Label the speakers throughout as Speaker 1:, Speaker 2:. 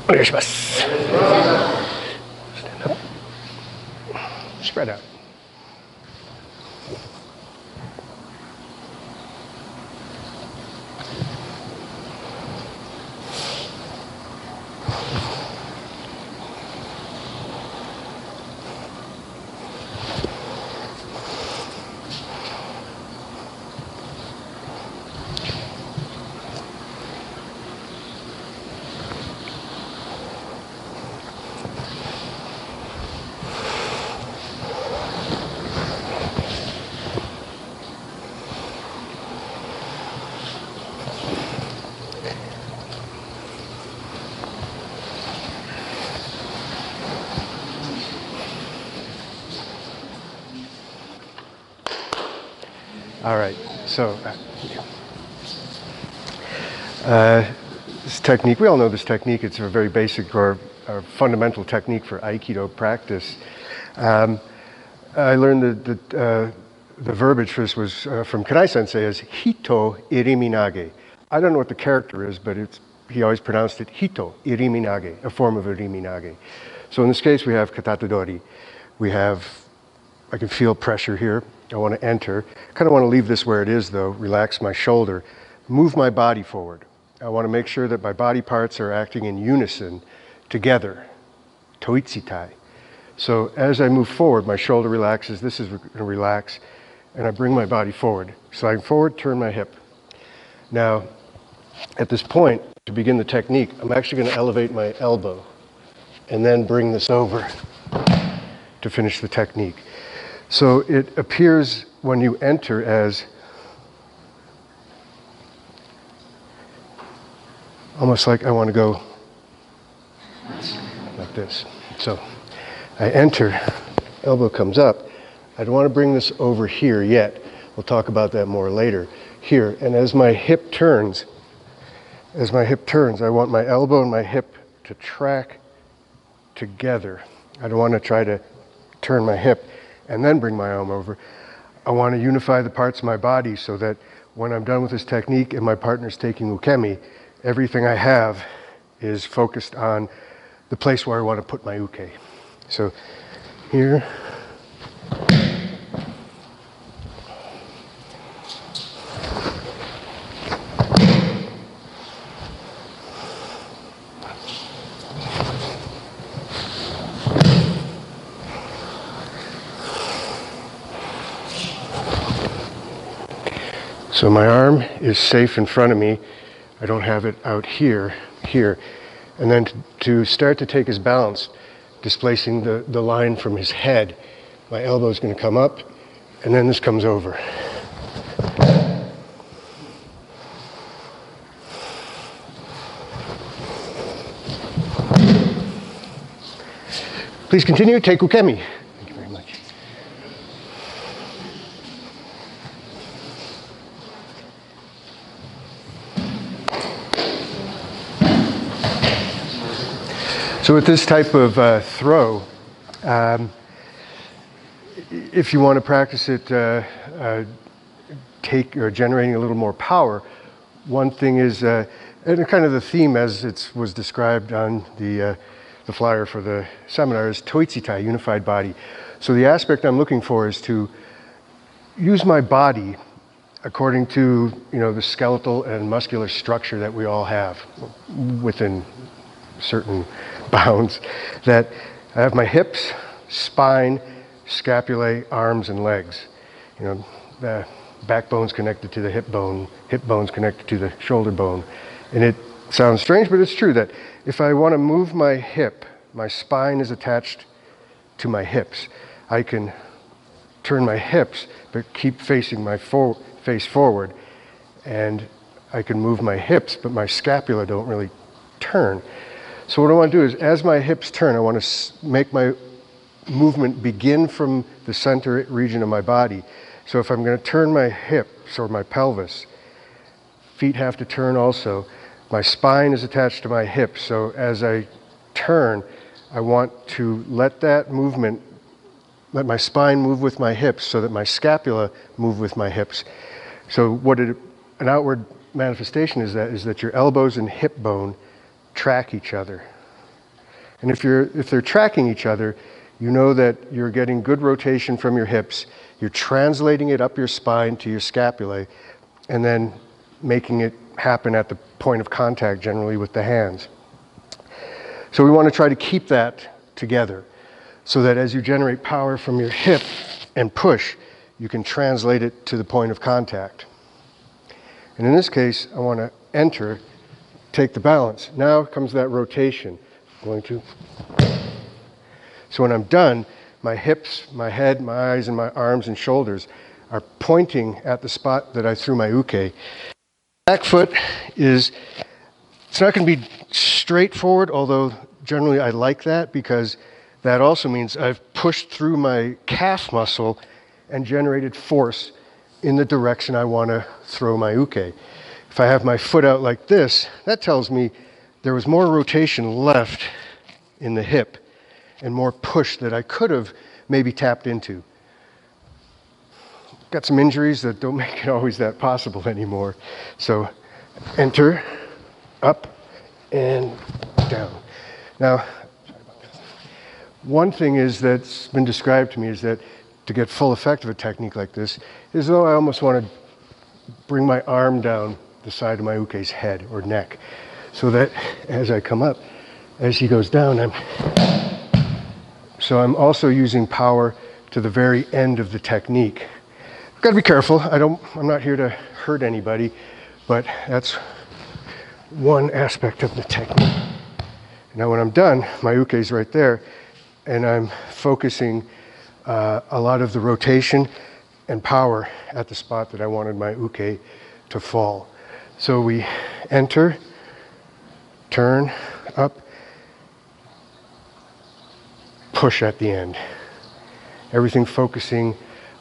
Speaker 1: お願いします。Stand up. Spread out. All right, so this technique, we all know this technique. It's a very basic or fundamental technique for Aikido practice. I learned the verbiage for this was from Kanai Sensei as Hito irimi-nage. I don't know what the character is, but he always pronounced it Hito irimi-nage, a form of irimi-nage. So in this case, we have katatadori. I can feel pressure here. I want to enter. Kind of want to leave this where it is though, relax my shoulder, move my body forward. I want to make sure that my body parts are acting in unison together, TOITSUTAI. So as I move forward, my shoulder relaxes, this is going to relax, and I bring my body forward. Slide forward, turn my hip. Now, at this point, to begin the technique, I'm actually going to elevate my elbow and then bring this over to finish the technique. So it appears when you enter as almost like I want to go like this. So I enter, elbow comes up. I don't want to bring this over here yet. We'll talk about that more later. Here, and as my hip turns, I want my elbow and my hip to track together. I don't want to try to turn my hip and then bring my arm over. I want to unify the parts of my body so that when I'm done with this technique and my partner's taking ukemi, everything I have is focused on the place where I want to put my uke. So here, so my arm is safe in front of me. I don't have it out here. And then to start to take his balance, displacing the line from his head, my elbow is going to come up, and then this comes over. Please continue, take ukemi. Thank you very much. So with this type of throw, if you want to practice it, generating a little more power, one thing is, and kind of the theme as it was described on the flyer for the seminar is TOITSUTAI, unified body. So the aspect I'm looking for is to use my body according to the skeletal and muscular structure that we all have within certain bounds, that I have my hips, spine, scapulae, arms, and legs. The backbone's connected to the hip bone's connected to the shoulder bone. And it sounds strange, but it's true that if I want to move my hip, my spine is attached to my hips. I can turn my hips, but keep facing my face forward. And I can move my hips, but my scapula don't really turn. So what I want to do is, as my hips turn, I want to make my movement begin from the center region of my body. So if I'm going to turn my hips or my pelvis, feet have to turn also. My spine is attached to my hips, so as I turn, I want to let my spine move with my hips so that my scapula move with my hips. So an outward manifestation is that your elbows and hip bone track each other. And if they're tracking each other, you know that you're getting good rotation from your hips, you're translating it up your spine to your scapulae, and then making it happen at the point of contact, generally with the hands. So we want to try to keep that together so that as you generate power from your hip and push, you can translate it to the point of contact. And in this case, I want to enter, take the balance. Now comes that rotation. So when I'm done, my hips, my head, my eyes, and my arms and shoulders are pointing at the spot that I threw my uke. Back foot it's not going to be straight forward, although generally I like that because that also means I've pushed through my calf muscle and generated force in the direction I want to throw my uke. If I have my foot out like this, that tells me there was more rotation left in the hip and more push that I could have maybe tapped into. Got some injuries that don't make it always that possible anymore. So enter, up, and down. Now, one thing that's been described to me is that to get full effect of a technique like this, is though I almost want to bring my arm down the side of my uke's head or neck, so that as I come up, as he goes down, So I'm also using power to the very end of the technique. I've got to be careful. I'm not here to hurt anybody, but that's one aspect of the technique. Now when I'm done, my uke's right there, and I'm focusing a lot of the rotation and power at the spot that I wanted my uke to fall. So we enter, turn, up, push at the end. Everything focusing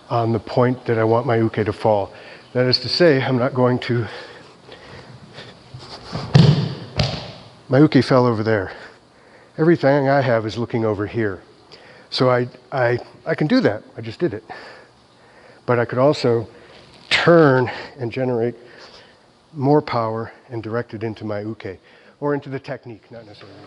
Speaker 1: on the point that I want my uke to fall. That is to say, I'm not going to... My uke fell over there. Everything I have is looking over here. So I can do that. I just did it. But I could also turn and generate more power and direct it into my uke, or into the technique, not necessarily.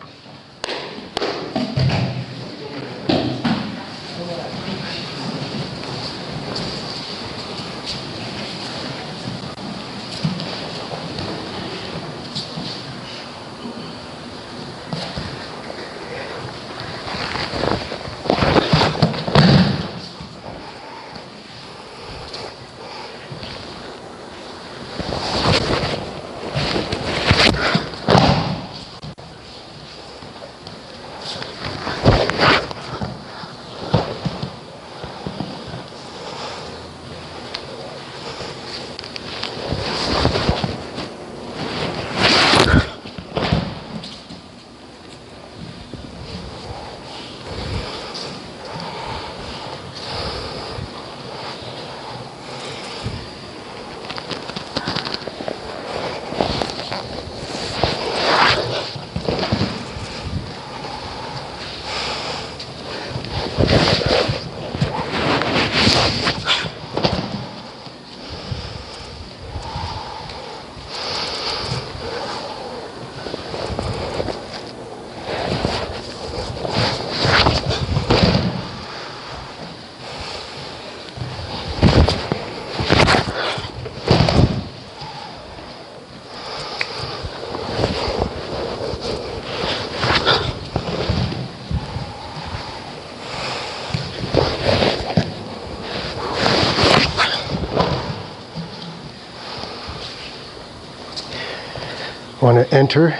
Speaker 1: Want to enter.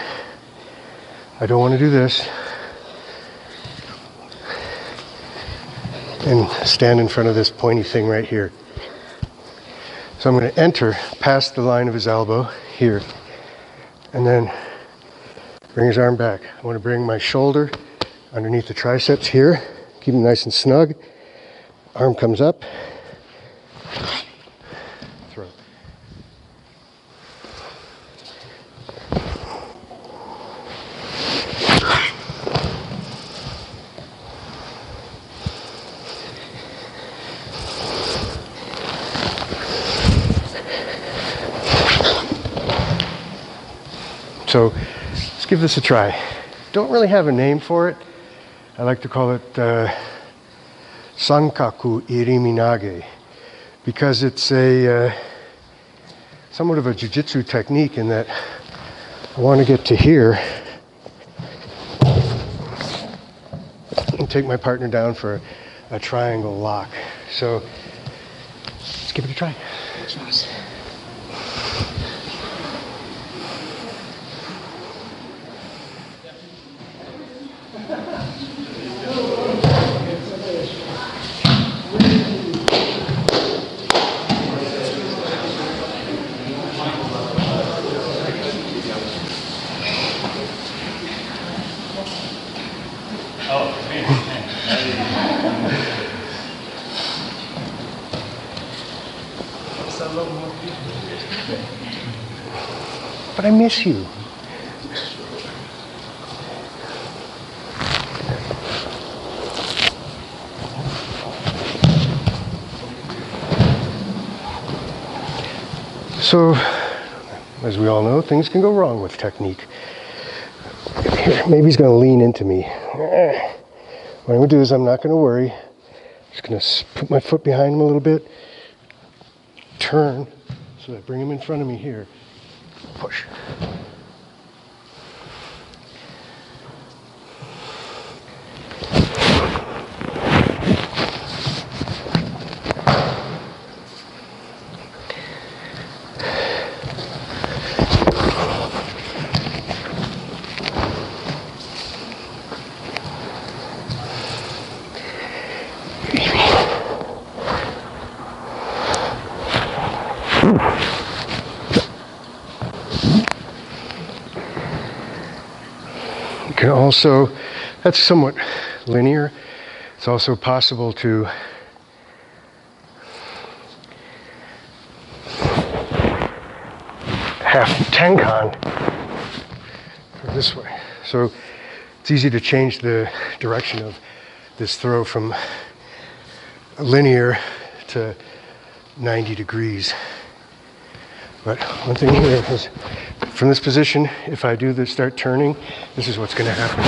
Speaker 1: I don't want to do this. And stand in front of this pointy thing right here. So I'm going to enter past the line of his elbow here. And then bring his arm back. I want to bring my shoulder underneath the triceps here. Keep him nice and snug. Arm comes up. Throw. So let's give this a try. Don't really have a name for it. I like to call it Sankaku irimi-nage, because it's a somewhat of a jiu-jitsu technique in that I want to get to here and take my partner down for a triangle lock. So let's give it a try. But I miss you. So, as we all know, things can go wrong with technique. Here, maybe he's going to lean into me. What I'm going to do is I'm not going to worry. I'm just going to put my foot behind him a little bit, turn, so I bring him in front of me here, push. You can also, that's somewhat linear. It's also possible to have tenkan this way. So it's easy to change the direction of this throw from linear to 90 degrees. But one thing here is, from this position, if I do this, start turning, this is what's going to happen.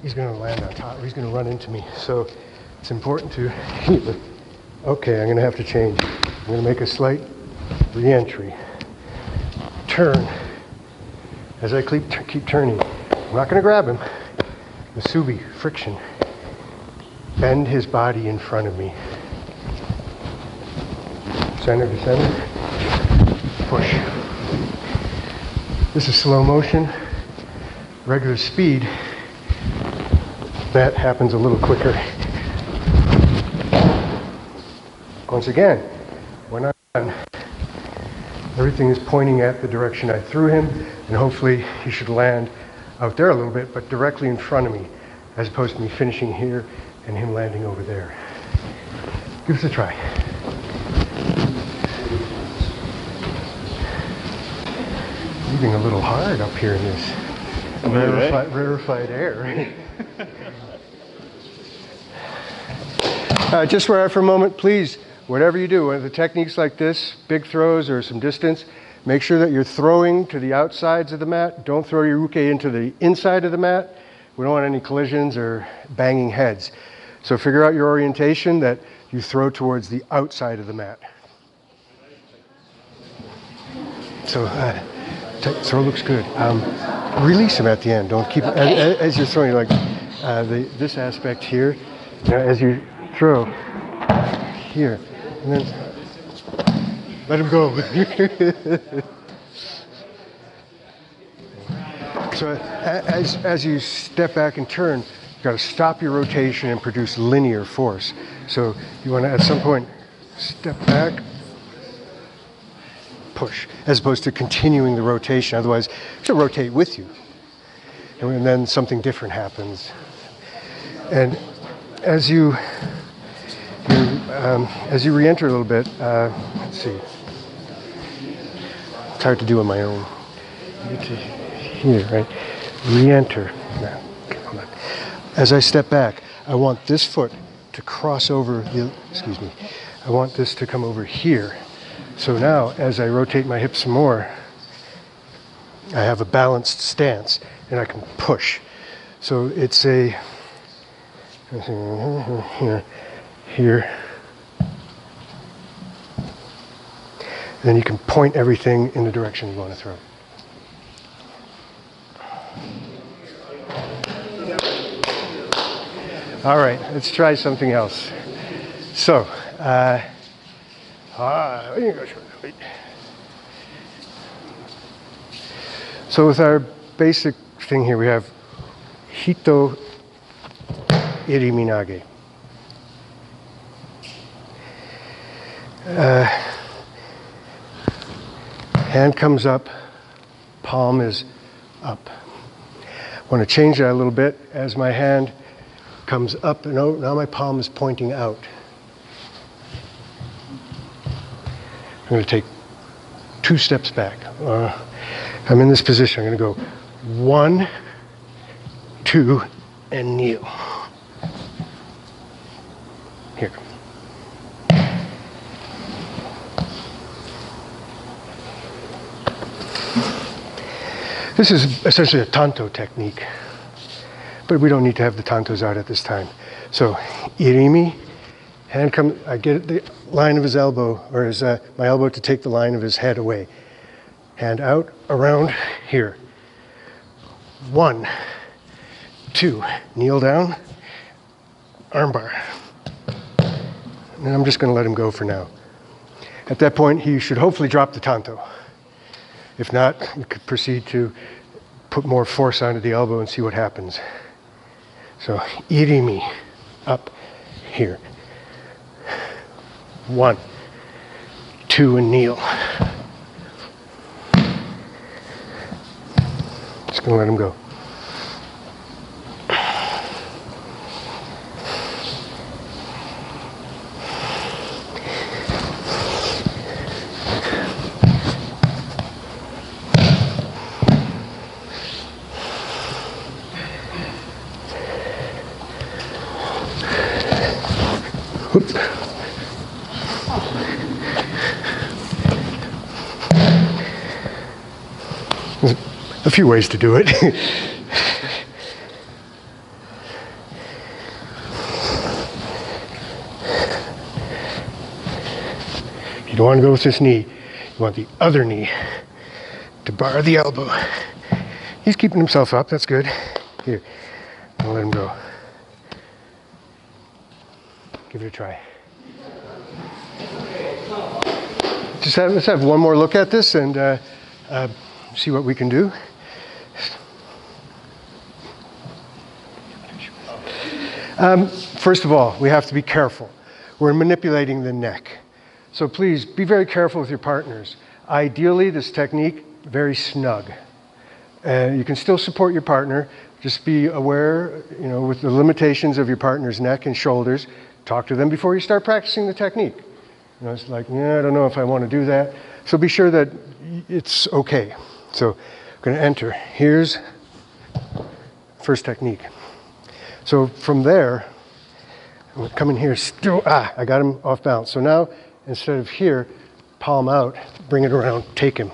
Speaker 1: He's going to land on top, or he's going to run into me. So it's important to, okay, I'm going to have to change. I'm going to make a slight re-entry. Turn. As I keep turning, I'm not going to grab him. Musubi, friction. Bend his body in front of me. Center to center. Push. This is slow motion. Regular speed, that happens a little quicker. Once again, we're not done. Everything is pointing at the direction I threw him, and hopefully he should land out there a little bit, but directly in front of me, as opposed to me finishing here and him landing over there. Give us a try. Breathing a little hard up here in this rarefied air. Just where I for a moment, please, whatever you do, the techniques like this, big throws or some distance, make sure that you're throwing to the outsides of the mat. Don't throw your uke into the inside of the mat. We don't want any collisions or banging heads. So figure out your orientation that you throw towards the outside of the mat. So throw looks good. Release him at the end. Don't keep as you're throwing, like this aspect here. As you throw here, and then let him go. So as you step back and turn, you've got to stop your rotation and produce linear force. So you want to, at some point, step back, push, as opposed to continuing the rotation. Otherwise, she'll rotate with you, and then something different happens. And as you re-enter a little bit, let's see. It's hard to do on my own. Get to here, right? Re-enter. Now, okay, hold on. As I step back, I want this foot to cross over the. Excuse me. I want this to come over here. So now, as I rotate my hips some more, I have a balanced stance and I can push. So it's a here. And then you can point everything in the direction you want to throw. All right, let's try something else. So, so with our basic thing here, we have Hito irimi-nage. Hand comes up, palm is up. I want to change that a little bit as my hand comes up and out. Now my palm is pointing out. I'm going to take 2 steps back. I'm in this position. I'm going to go 1, 2, and kneel. Here. This is essentially a tanto technique, but we don't need to have the tantos out at this time. So, irimi, hand comes, I get the line of his elbow, or his, my elbow to take the line of his head away. Hand out, around, here. 1, 2, kneel down, armbar. And I'm just going to let him go for now. At that point, he should hopefully drop the tanto. If not, you could proceed to put more force onto the elbow and see what happens. So, irimi, up, here. 1, 2, and kneel. Just gonna let him go. There's a few ways to do it. You don't want to go with this knee. You want the other knee to bar the elbow. He's keeping himself up. That's good. Here, I'll let him go. Give it a try. Let's have one more look at this and see what we can do. First of all, we have to be careful. We're manipulating the neck. So please be very careful with your partners. Ideally, this technique, very snug. You can still support your partner. Just be aware, with the limitations of your partner's neck and shoulders. Talk to them before you start practicing the technique. It's like, I don't know if I want to do that. So be sure that it's okay. So I'm going to enter. Here's first technique. So from there, I'm going to come in here. Still, I got him off balance. So now, instead of here, palm out, bring it around, take him.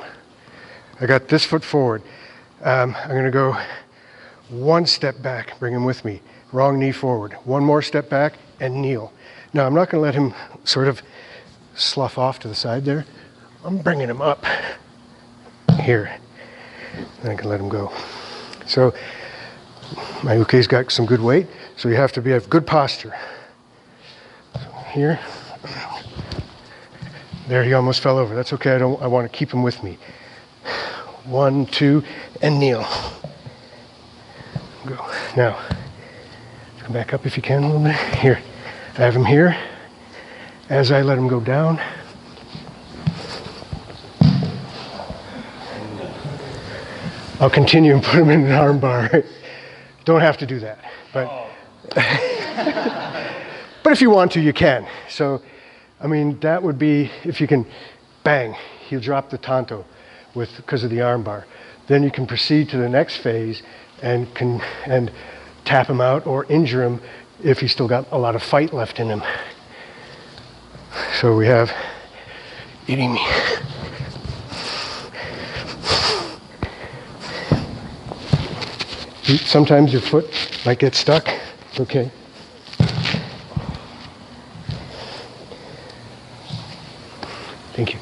Speaker 1: I got this foot forward. I'm going to go 1 step back, bring him with me. Wrong knee forward. 1 more step back and kneel. Now I'm not going to let him sort of slough off to the side there. I'm bringing him up here. And I can let him go. So my uke's got some good weight, so you have to have good posture. So here. There, he almost fell over. That's okay. I want to keep him with me. 1, 2, and kneel. Go. Now, come back up if you can a little bit. Here. I have him here. As I let him go down, I'll continue and put him in an arm bar. Don't have to do that, but but if you want to, you can. So, that would be if you can, bang, he'll drop the tanto because of the arm bar. Then you can proceed to the next phase and tap him out or injure him if he's still got a lot of fight left in him. So we have irimi. Sometimes your foot might get stuck. Okay. Thank you.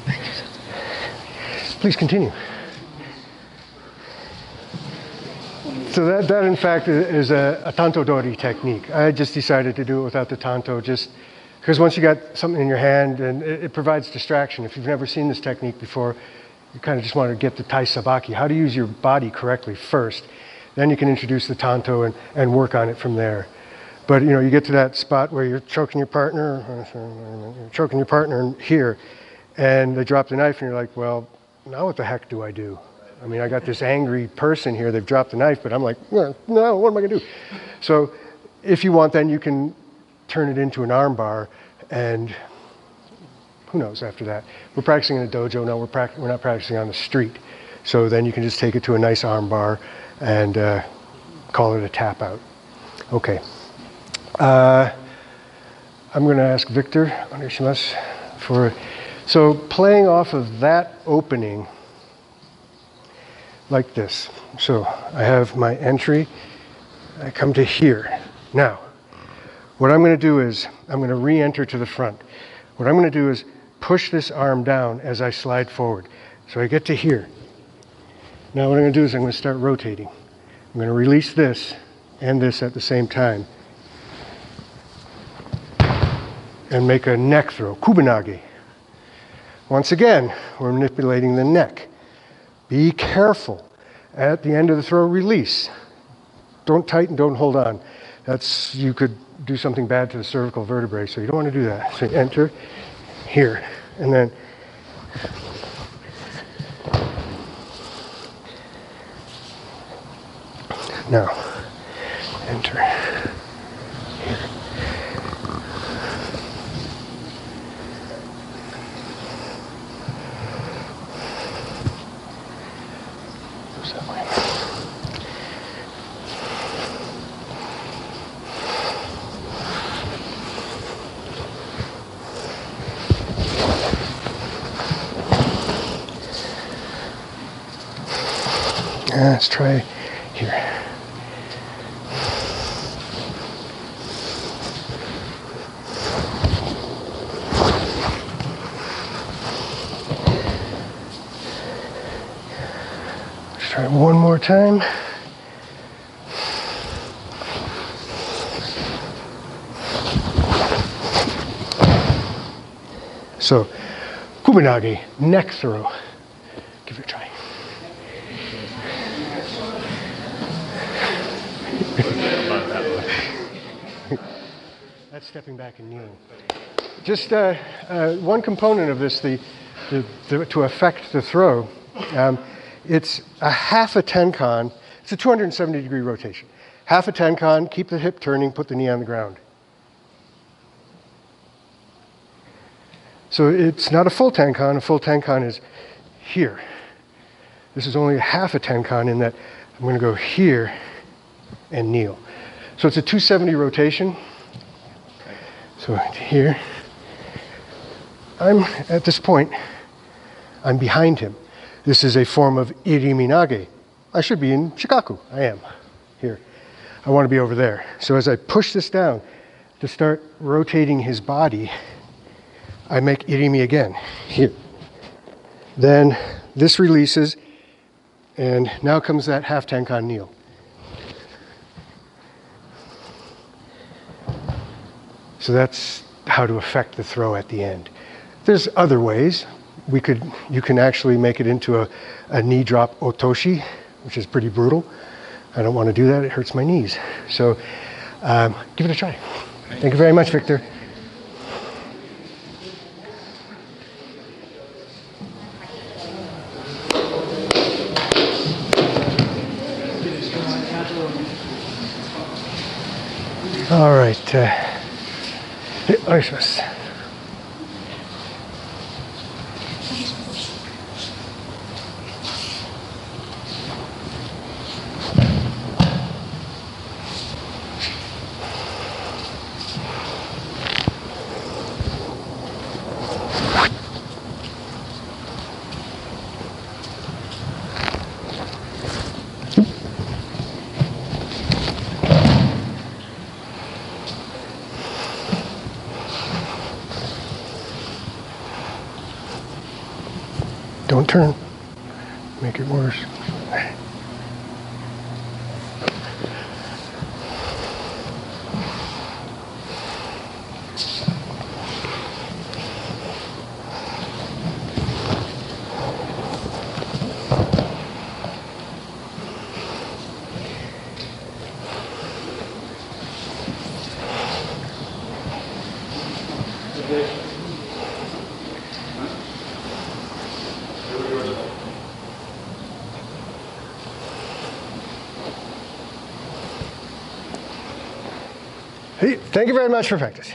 Speaker 1: Please continue. So that in fact is a tanto dori technique. I just decided to do it without the tanto, just because once you got something in your hand, and it provides distraction. If you've never seen this technique before, you kind of just want to get the tai sabaki, how to use your body correctly first. Then you can introduce the tanto and work on it from there. But you get to that spot where you're choking your partner here, and they drop the knife, and you're like, well, now what the heck do I do? I mean, I got this angry person here, they've dropped the knife, but I'm like, no, what am I gonna do? So if you want, then you can turn it into an arm bar, and who knows after that. We're practicing in a dojo, no, we're not practicing on the street. So then you can just take it to a nice arm bar and call it a tap out. Okay. I'm gonna ask Victor, so playing off of that opening, like this. So I have my entry, I come to here. Now, what I'm going to do is, I'm going to re-enter to the front. What I'm going to do is push this arm down as I slide forward. So I get to here. Now what I'm going to do is I'm going to start rotating. I'm going to release this and this at the same time. And make a neck throw, irimi-nage. Once again, we're manipulating the neck. Be careful. At the end of the throw, release. Don't tighten, don't hold on. You could do something bad to the cervical vertebrae, so you don't want to do that. So you enter here, and then now enter here. That way. Let's try here. Try it one more time. So, irimi-nage, neck throw. Give it a try. That's stepping back and kneeling. Just one component of this, to affect the throw. It's a half a tenkan. It's a 270-degree rotation. Half a tenkan, keep the hip turning, put the knee on the ground. So it's not a full tenkan. A full tenkan is here. This is only a half a tenkan in that I'm going to go here and kneel. So it's a 270 rotation. So here. At this point, I'm behind him. This is a form of irimi-nage. I should be in shikaku. I am here. I want to be over there. So as I push this down to start rotating his body, I make irimi again, here. Then this releases, and now comes that half tenkan kneel. So that's how to affect the throw at the end. There's other ways. You can actually make it into a knee drop otoshi, which is pretty brutal. I don't want to do that, it hurts my knees. So give it a try. Thank you very much, Victor. All right. turn. Make it worse. Hey, thank you very much for practice.